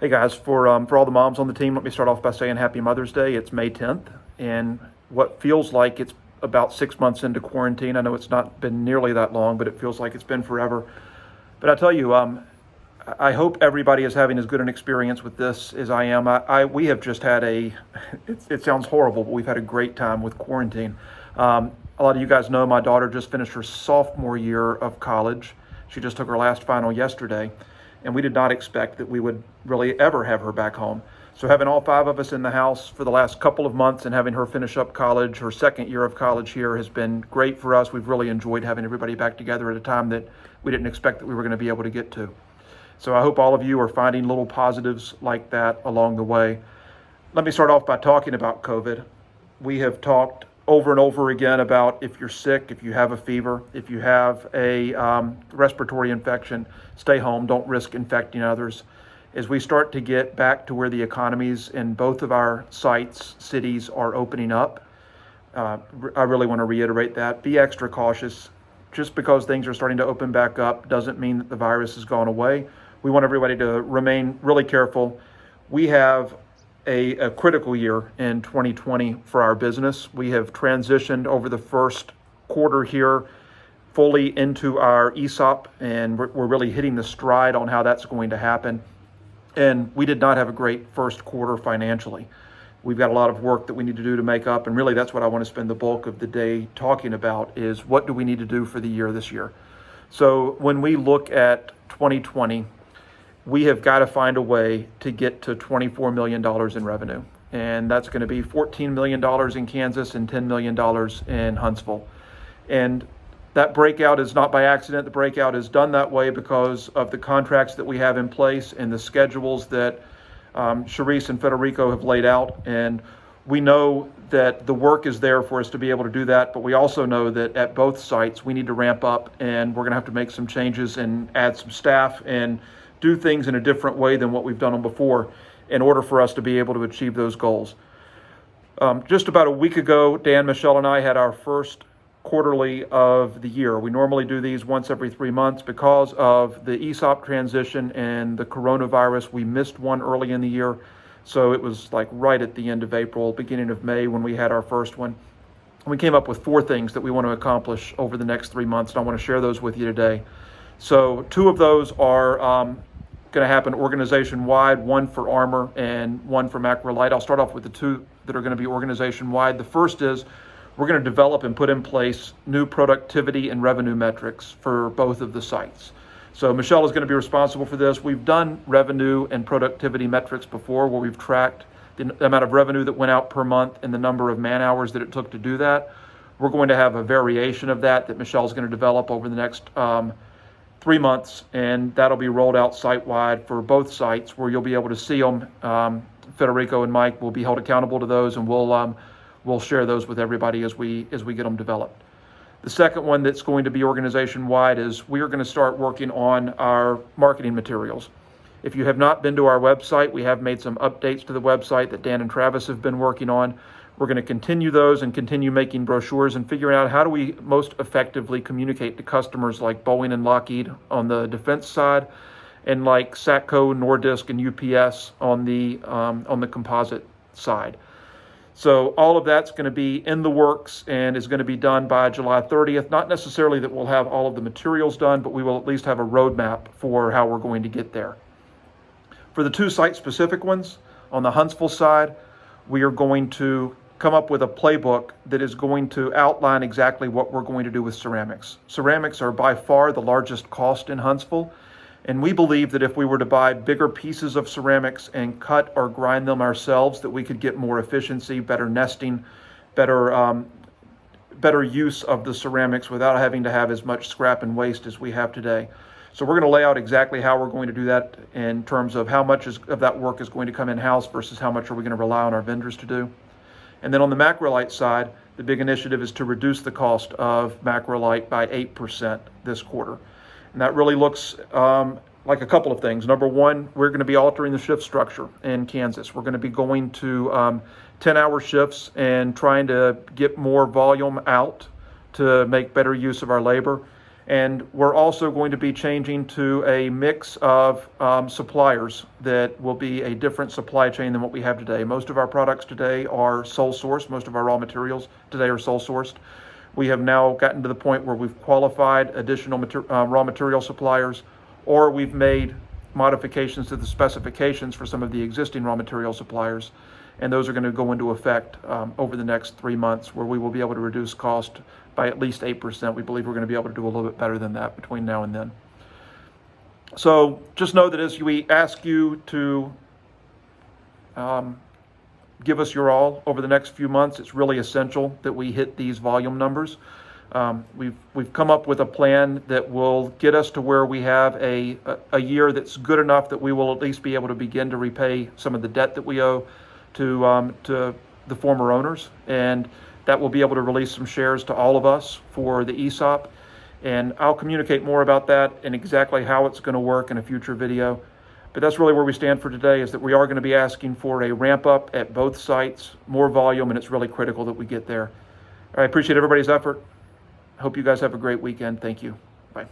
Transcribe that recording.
Hey guys, for all the moms on the team, let me start off by saying Happy Mother's Day. It's May 10th, and what feels like it's about 6 months into quarantine. I know it's not been nearly that long, but it feels like it's been forever. But I tell you, I hope everybody is having as good an experience with this as I am. We have just had it sounds horrible, but we've had a great time with quarantine. A lot of you guys know my daughter just finished her sophomore year of college. She just took her last final yesterday, and we did not expect that we would really ever have her back home. So having all five of us in the house for the last couple of months and having her finish up college, her second year of college here, has been great for us. We've really enjoyed having everybody back together at a time that we didn't expect that we were going to be able to get to. So I hope all of you are finding little positives like that along the way. Let me start off by talking about COVID. We have talked over and over again about if you're sick, if you have a fever, if you have a respiratory infection, stay home, don't risk infecting others. As we start to get back to where the economies in both of our cities are opening up, I really want to reiterate that. Be extra cautious. Just because things are starting to open back up doesn't mean that the virus has gone away. We want everybody to remain really careful. We have a critical year in 2020 for our business. We have transitioned over the first quarter here fully into our ESOP, and we're really hitting the stride on how that's going to happen. And we did not have a great first quarter financially. We've got a lot of work that we need to do to make up, and really that's what I want to spend the bulk of the day talking about is what do we need to do for the year this year. So when we look at 2020, we have got to find a way to get to $24 million in revenue. And that's going to be $14 million in Kansas and $10 million in Huntsville. And that breakout is not by accident. The breakout is done that way because of the contracts that we have in place and the schedules that Sharice and Federico have laid out. And we know that the work is there for us to be able to do that, but we also know that at both sites we need to ramp up, and we're going to have to make some changes and add some staff and do things in a different way than what we've done them before in order for us to be able to achieve those goals. Just about a week ago, Dan, Michelle, and I had our first quarterly of the year. We normally do these once every 3 months. Because of the ESOP transition and the coronavirus, we missed one early in the year. So it was like right at the end of April, beginning of May when we had our first one. We came up with 4 things that we want to accomplish over the next 3 months, and I want to share those with you today. So 2 of those are going to happen organization-wide, one for Armor and one for Macrolite. I'll start off with the 2 that are going to be organization-wide. The first is we're going to develop and put in place new productivity and revenue metrics for both of the sites. So Michelle is going to be responsible for this. We've done revenue and productivity metrics before where we've tracked the amount of revenue that went out per month and the number of man hours that it took to do that. We're going to have a variation of that Michelle's going to develop over the next 3 months, and that'll be rolled out site-wide for both sites where you'll be able to see them. Federico and Mike will be held accountable to those, and we'll share those with everybody as we get them developed. The second one that's going to be organization-wide is we are going to start working on our marketing materials. If you have not been to our website, we have made some updates to the website that Dan and Travis have been working on. We're going to continue those and continue making brochures and figuring out how do we most effectively communicate to customers like Boeing and Lockheed on the defense side, and like Satco, Nordisk, and UPS on the composite side. So all of that's going to be in the works and is going to be done by July 30th. Not necessarily that we'll have all of the materials done, but we will at least have a roadmap for how we're going to get there. For the 2 site-specific ones, on the Huntsville side, we are going to come up with a playbook that is going to outline exactly what we're going to do with ceramics. Ceramics are by far the largest cost in Huntsville, and we believe that if we were to buy bigger pieces of ceramics and cut or grind them ourselves, that we could get more efficiency, better nesting, better use of the ceramics without having to have as much scrap and waste as we have today. So we're going to lay out exactly how we're going to do that in terms of how much of that work is going to come in-house versus how much are we going to rely on our vendors to do. And then on the Macrolite side, the big initiative is to reduce the cost of Macrolite by 8% this quarter. And that really looks like a couple of things. Number one, we're going to be altering the shift structure in Kansas. We're going to be going to 10-hour shifts and trying to get more volume out to make better use of our labor. And we're also going to be changing to a mix of suppliers that will be a different supply chain than what we have today. Most of our products today are sole sourced. Most of our raw materials today are sole sourced. We have now gotten to the point where we've qualified additional raw material suppliers, or we've made modifications to the specifications for some of the existing raw material suppliers. And those are going to go into effect over the next 3 months, where we will be able to reduce cost by at least 8%. We believe we're going to be able to do a little bit better than that between now and then. So just know that as we ask you to give us your all over the next few months, it's really essential that we hit these volume numbers. We've come up with a plan that will get us to where we have a year that's good enough that we will at least be able to begin to repay some of the debt that we owe to the former owners, and that will be able to release some shares to all of us for the ESOP. And I'll communicate more about that and exactly how it's going to work in a future video. But that's really where we stand for today, is that we are going to be asking for a ramp up at both sites, more volume, and it's really critical that we get there. I appreciate everybody's effort. Hope you guys have a great weekend. Thank you. Bye.